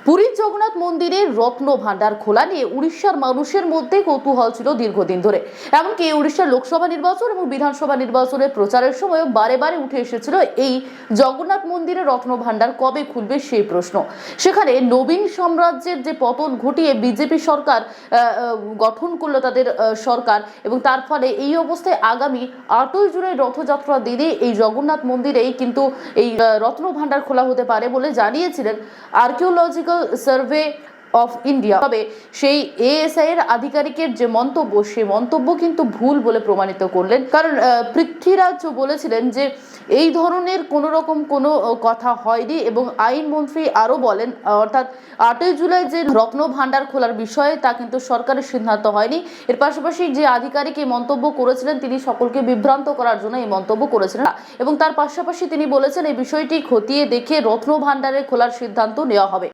পুরীর জগন্নাথ মন্দিরে রত্ন ভান্ডার খোলা নিয়ে উড়িষ্যার মানুষের মধ্যে কৌতূহল ছিল দীর্ঘদিন ধরে। এমনকি উড়িষ্যার লোকসভা নির্বাচন এবং বিধানসভা নির্বাচনের প্রচারের সময় বারে বারে উঠে এসেছিল এই জগন্নাথ মন্দিরে রত্ন ভান্ডার কবে খুলবে সেই প্রশ্ন। সেখানে নবীন সাম্রাজ্যের যে পতন ঘটিয়ে বিজেপি সরকার গঠন করলো তাদের সরকার, এবং তার ফলে এই অবস্থায় আগামী 8ই জুলাই রথযাত্রা দিনে এই জগন্নাথ মন্দিরেই কিন্তু এই রত্ন ভান্ডার খোলা হতে পারে বলে জানিয়েছিলেন আর্কিওলজিক্যাল সার্ভে অফ ইন্ডিয়া। তবে সেই এএসআই এর আধিকারিকের যে মন্তব্য, সেই মন্তব্য কিন্তু ভুল বলে প্রমাণিত করলেন। কারণ পৃথ্বীরাজ বলেছিলেন যে এই ধরনের কোনো রকম কোনো কথা হয়নি, এবং আইনমন্ত্রী আরও বলেন, অর্থাৎ 8ই জুলাই যে রত্ন ভান্ডার খোলার বিষয়ে তা কিন্তু সরকারের সিদ্ধান্ত হয়নি। এর পাশাপাশি যে আধিকারিক এই মন্তব্য করেছিলেন তিনি সকলকে বিভ্রান্ত করার জন্য এই মন্তব্য করেছিলেন, এবং তার পাশাপাশি তিনি বলেছেন এই বিষয়টি খতিয়ে দেখে রত্ন ভান্ডারে খোলার সিদ্ধান্ত নেওয়া হবে।